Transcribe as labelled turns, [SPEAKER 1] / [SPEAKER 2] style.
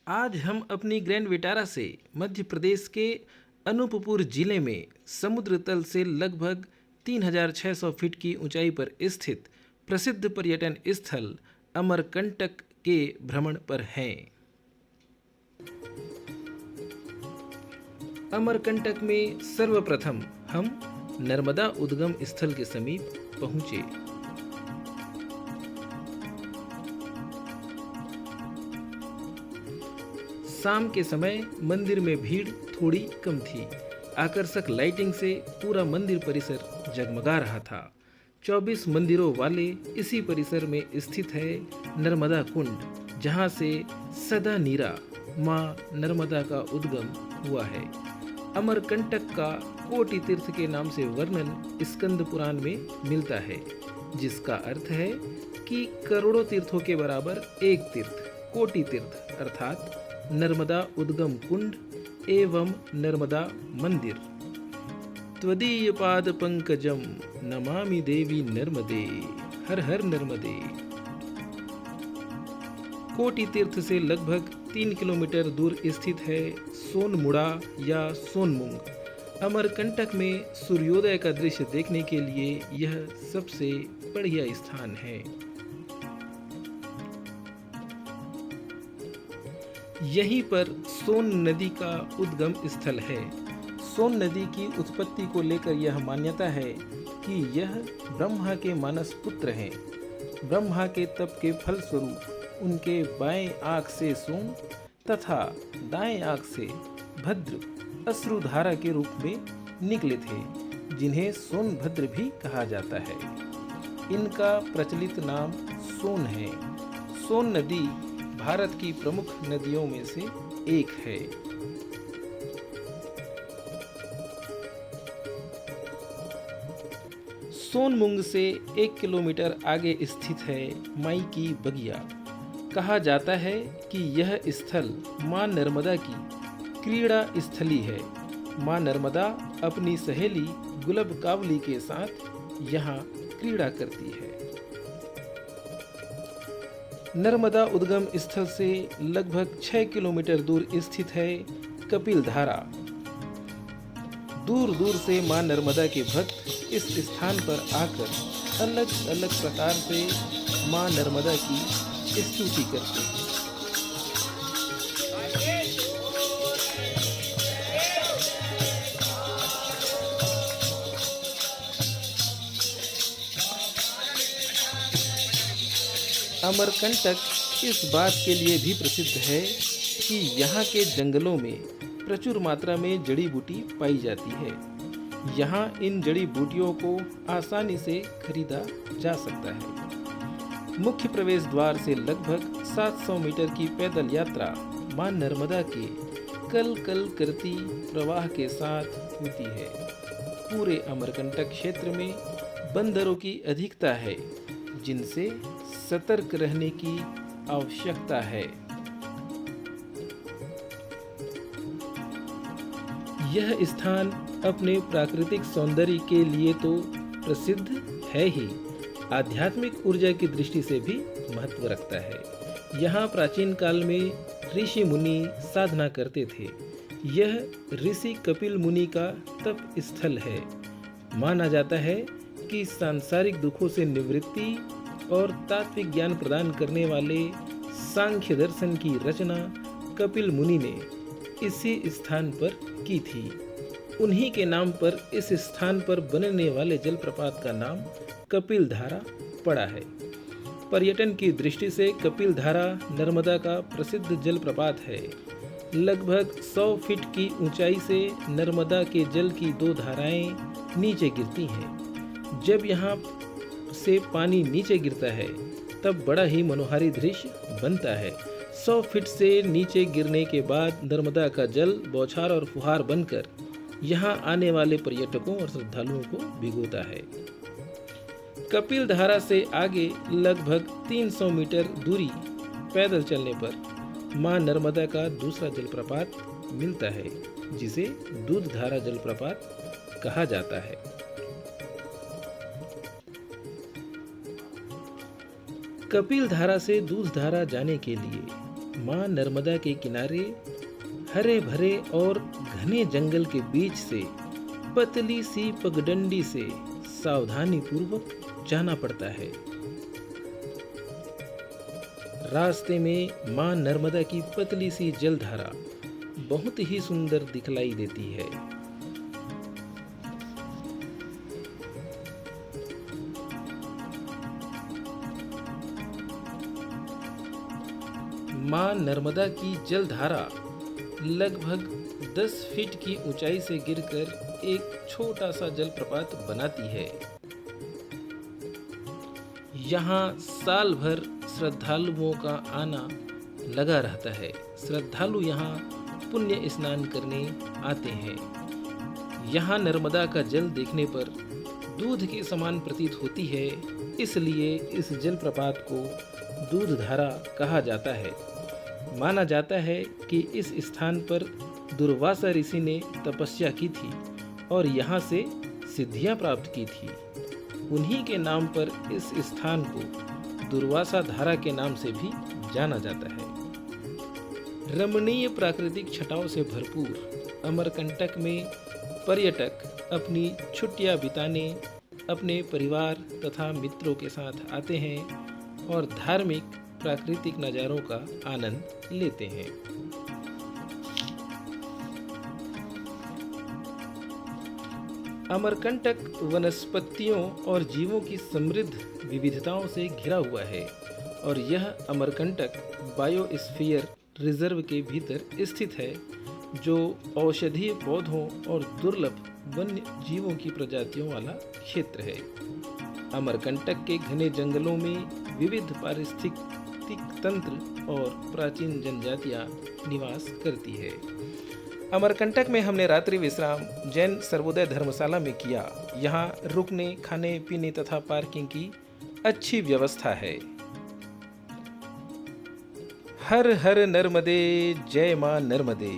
[SPEAKER 1] आज हम अपनी ग्रैंड विटारा से मध्य प्रदेश के अनूपपुर जिले में समुद्र तल से लगभग 3600 फीट की ऊंचाई पर स्थित प्रसिद्ध पर्यटन स्थल अमरकंटक के भ्रमण पर हैं। अमरकंटक में सर्वप्रथम हम नर्मदा उद्गम स्थल के समीप पहुंचे। शाम के समय मंदिर में भीड़ थोड़ी कम थी। आकर्षक लाइटिंग से पूरा मंदिर परिसर जगमगा रहा था। 24 मंदिरों वाले इसी परिसर में स्थित है नर्मदा कुंड, जहां से सदा नीरा माँ नर्मदा का उद्गम हुआ है। अमरकंटक का कोटि तीर्थ के नाम से वर्णन स्कंद पुराण में मिलता है, जिसका अर्थ है कि करोड़ों तीर्थों के बराबर एक तीर्थ, कोटि तीर्थ अर्थात नर्मदा उद्गम कुंड एवं नर्मदा मंदिर। त्वदीय पाद पंकजम नमामि देवी नर्मदे, हर हर नर्मदे। कोटि तीर्थ से लगभग 3 किलोमीटर दूर स्थित है सोनमुड़ा या सोनमुंग। अमरकंटक में सूर्योदय का दृश्य देखने के लिए यह सबसे बढ़िया स्थान है। यहीं पर सोन नदी का उद्गम स्थल है। सोन नदी की उत्पत्ति को लेकर यह मान्यता है कि यह ब्रह्मा के मानस पुत्र हैं। ब्रह्मा के तप के फलस्वरूप उनके बाएं आँख से सोम तथा दाएं आँख से भद्र अश्रुधारा के रूप में निकले थे, जिन्हें सोनभद्र भी कहा जाता है। इनका प्रचलित नाम सोन है। सोन नदी भारत की प्रमुख नदियों में से एक है। सोनमुंग से 1 किलोमीटर आगे स्थित है माई की बगिया। कहा जाता है कि यह स्थल मां नर्मदा की क्रीड़ा स्थली है। मां नर्मदा अपनी सहेली गुलब कावली के साथ यहाँ क्रीड़ा करती है। नर्मदा उद्गम स्थल से लगभग 6 किलोमीटर दूर स्थित है कपिल धारा। दूर दूर से मां नर्मदा के भक्त इस स्थान पर आकर अलग अलग प्रकार से मां नर्मदा की स्तुति करते हैं। अमरकंटक इस बात के लिए भी प्रसिद्ध है कि यहाँ के जंगलों में प्रचुर मात्रा में जड़ी बूटी पाई जाती है। यहाँ इन जड़ी बूटियों को आसानी से खरीदा जा सकता है। मुख्य प्रवेश द्वार से लगभग 700 मीटर की पैदल यात्रा मां नर्मदा के कल कल करती प्रवाह के साथ होती है। पूरे अमरकंटक क्षेत्र में बंदरों की अधिकता है, जिनसे सतर्क रहने की आवश्यकता है। यह स्थान अपने प्राकृतिक सौंदर्य के लिए तो प्रसिद्ध है ही, आध्यात्मिक ऊर्जा की दृष्टि से भी महत्व रखता है। यहाँ प्राचीन काल में ऋषि मुनि साधना करते थे। यह ऋषि कपिल मुनि का तप स्थल है। माना जाता है कि सांसारिक दुखों से निवृत्ति और तात्विक ज्ञान प्रदान करने वाले सांख्य दर्शन की रचना कपिल मुनि ने इसी स्थान पर की थी। उन्हीं के नाम पर इस स्थान पर बनने वाले जलप्रपात का नाम कपिल धारा पड़ा है। पर्यटन की दृष्टि से कपिल धारा नर्मदा का प्रसिद्ध जलप्रपात है। लगभग 100 फीट की ऊंचाई से नर्मदा के जल की 2 धाराएं नीचे गिरती हैं। जब यहाँ से पानी नीचे गिरता है तब बड़ा ही मनोहारी दृश्य बनता है। 100 फीट से नीचे गिरने के बाद नर्मदा का जल बौछार और फुहार बनकर यहाँ आने वाले पर्यटकों और श्रद्धालुओं को भिगोता है। कपिल धारा से आगे लगभग 300 मीटर दूरी पैदल चलने पर मां नर्मदा का दूसरा जलप्रपात मिलता है, जिसे दूध धारा जलप्रपात कहा जाता है। कपिल धारा से दूध धारा जाने के लिए माँ नर्मदा के किनारे हरे भरे और घने जंगल के बीच से पतली सी पगडंडी से सावधानी पूर्वक जाना पड़ता है। रास्ते में माँ नर्मदा की पतली सी जलधारा बहुत ही सुंदर दिखलाई देती है। माँ नर्मदा की जलधारा लगभग 10 फीट की ऊंचाई से गिरकर एक छोटा सा जलप्रपात बनाती है। यहाँ साल भर श्रद्धालुओं का आना लगा रहता है। श्रद्धालु यहाँ पुण्य स्नान करने आते हैं। यहाँ नर्मदा का जल देखने पर दूध के समान प्रतीत होती है, इसलिए इस जलप्रपात को दूधधारा कहा जाता है। माना जाता है कि इस स्थान पर दुर्वासा ऋषि ने तपस्या की थी और यहाँ से सिद्धियाँ प्राप्त की थी। उन्हीं के नाम पर इस स्थान को दुर्वासा धारा के नाम से भी जाना जाता है। रमणीय प्राकृतिक छटाओं से भरपूर अमरकंटक में पर्यटक अपनी छुट्टियां बिताने अपने परिवार तथा मित्रों के साथ आते हैं और धार्मिक प्राकृतिक नज़ारों का आनंद लेते हैं। अमरकंटक वनस्पतियों और जीवों की समृद्ध विविधताओं से घिरा हुआ है और यह अमरकंटक बायोस्फीयर रिजर्व के भीतर स्थित है, जो औषधीय पौधों और दुर्लभ वन्य जीवों की प्रजातियों वाला क्षेत्र है। अमरकंटक के घने जंगलों में विविध पारिस्थितिक तंत्र और प्राचीन जनजातियां निवास करती है। अमरकंटक में हमने रात्रि विश्राम जैन सर्वोदय धर्मशाला में किया। यहाँ रुकने, खाने पीने तथा पार्किंग की अच्छी व्यवस्था है। हर हर नर्मदे, जय मां नर्मदे।